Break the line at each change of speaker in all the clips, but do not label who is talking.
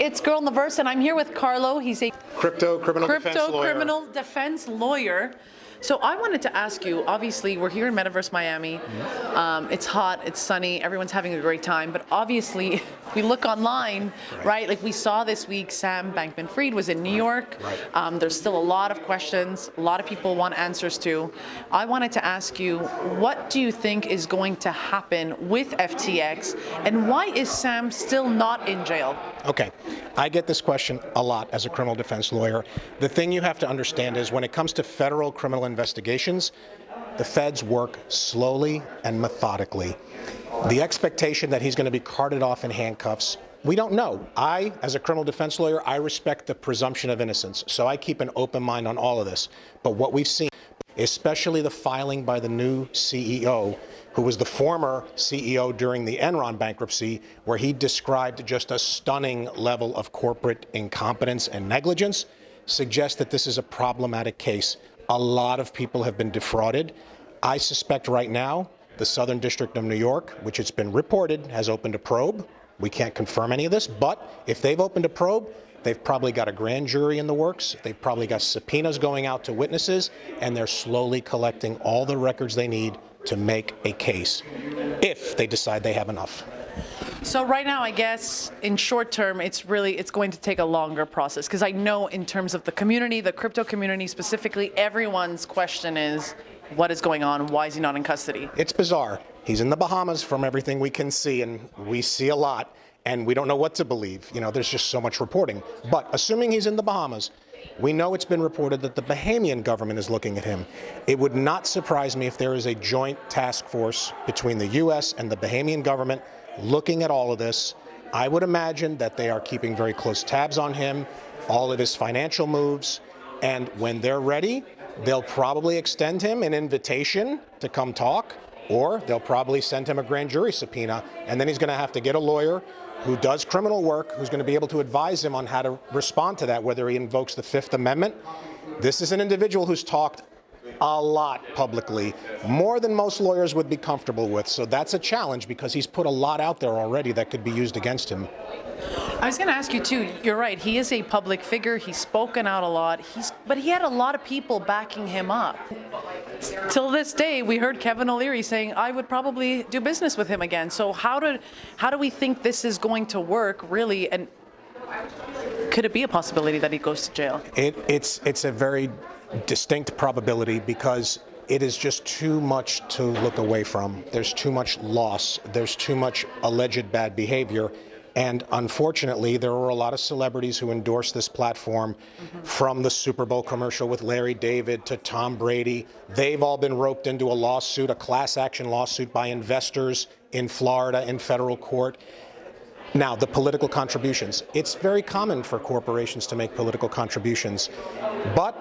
it's Girl in the Verse, and I'm here with Carlo. He's a
crypto criminal
defense lawyer. So I wanted to ask you, obviously we're here in Metaverse Miami. It's hot, it's sunny, everyone's having a great time, but obviously if we look online, right, like we saw this week, Sam Bankman-Fried was in New York. There's still a lot of questions, a lot of people want answers to. I wanted to ask you, what do you think is going to happen with FTX, and why is Sam still not in jail?
Okay, I get this question a lot as a criminal defense lawyer. The thing you have to understand is when it comes to federal criminal investigations, the feds work slowly and methodically. The expectation that he's going to be carted off in handcuffs, we don't know. I, as a criminal defense lawyer, I respect the presumption of innocence, so I keep an open mind on all of this. But what we've seen, especially the filing by the new CEO, who was the former CEO during the Enron bankruptcy, where he described just a stunning level of corporate incompetence and negligence, suggests that this is a problematic case. A lot of people have been defrauded. I suspect right now the Southern District of New York, which it's been reported, has opened a probe. We can't confirm any of this, but if they've opened a probe, they've probably got a grand jury in the works. They've probably got subpoenas going out to witnesses, and they're slowly collecting all the records they need to make a case, if they decide they have enough.
So right now, I guess, in short term, it's going to take a longer process, because I know in terms of the community, the crypto community specifically, everyone's question is, what is going on? Why is he not in custody?
It's bizarre. He's in the Bahamas from everything we can see, and we see a lot, and we don't know what to believe. You know, there's just so much reporting. But assuming he's in the Bahamas, we know it's been reported that the Bahamian government is looking at him. It would not surprise me if there is a joint task force between the U.S. and the Bahamian government looking at all of this. I would imagine that they are keeping very close tabs on him, all of his financial moves, and when they're ready, they'll probably extend him an invitation to come talk, or they'll probably send him a grand jury subpoena, and then he's going to have to get a lawyer who does criminal work, who's going to be able to advise him on how to respond to that, whether he invokes the Fifth Amendment. This is an individual who's talked a lot publicly, more than most lawyers would be comfortable with. So that's a challenge because he's put a lot out there already that could be used against him.
I was going to ask you too, you're right, he is a public figure, he's spoken out a lot, but he had a lot of people backing him up. Till this day, we heard Kevin O'Leary saying, I would probably do business with him again. So how do we think this is going to work, really, and could it be a possibility that he goes to jail?
It's a very distinct probability because it is just too much to look away from. There's too much loss. There's too much alleged bad behavior. And unfortunately, there were a lot of celebrities who endorsed this platform, from the Super Bowl commercial with Larry David to Tom Brady. They've all been roped into a lawsuit, a class action lawsuit by investors in Florida in federal court. Now, the political contributions. It's very common for corporations to make political contributions, but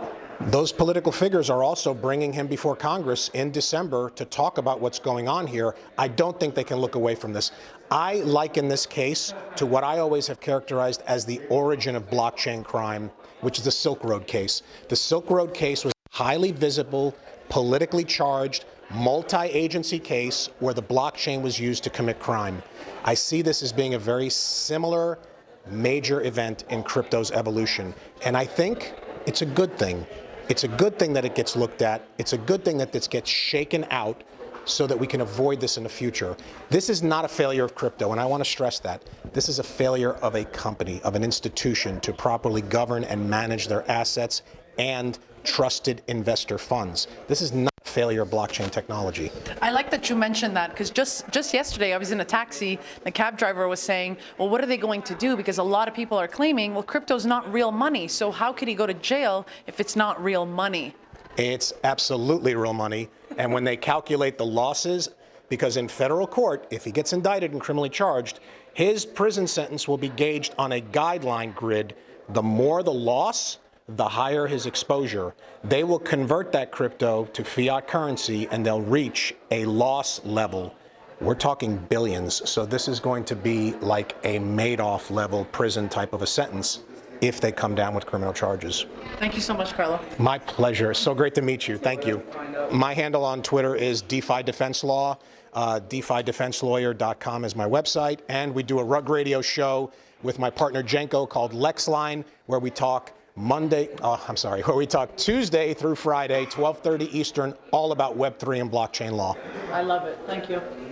those political figures are also bringing him before Congress in December to talk about what's going on here. I don't think they can look away from this. I liken this case to what I always have characterized as the origin of blockchain crime, which is the Silk Road case. The Silk Road case was a highly visible, politically charged, multi-agency case where the blockchain was used to commit crime. I see this as being a very similar major event in crypto's evolution, and I think it's a good thing. It's a good thing that it gets looked at. It's a good thing that this gets shaken out so that we can avoid this in the future. This is not a failure of crypto, and I want to stress that. This is a failure of a company, of an institution to properly govern and manage their assets and trusted investor funds. This is not a failure of blockchain technology.
I like that you mentioned that, because just yesterday I was in a taxi, the cab driver was saying, well, what are they going to do? Because a lot of people are claiming, well, crypto's not real money, so how could he go to jail if it's not real money?
It's absolutely real money, and when they calculate the losses, because in federal court, if he gets indicted and criminally charged, his prison sentence will be gauged on a guideline grid. The more the loss, the higher his exposure. They will convert that crypto to fiat currency and they'll reach a loss level. We're talking billions. So this is going to be like a Madoff level prison type of a sentence if they come down with criminal charges.
Thank you so much, Carlo.
My pleasure. So great to meet you. Thank you. My handle on Twitter is DeFi Defense Law. DeFiDefenseLawyer.com is my website. And we do a Rug Radio show with my partner Jenko called LexLine, where we talk where we talk Tuesday through Friday, 12:30 Eastern, all about Web3 and blockchain law.
I love it. Thank you.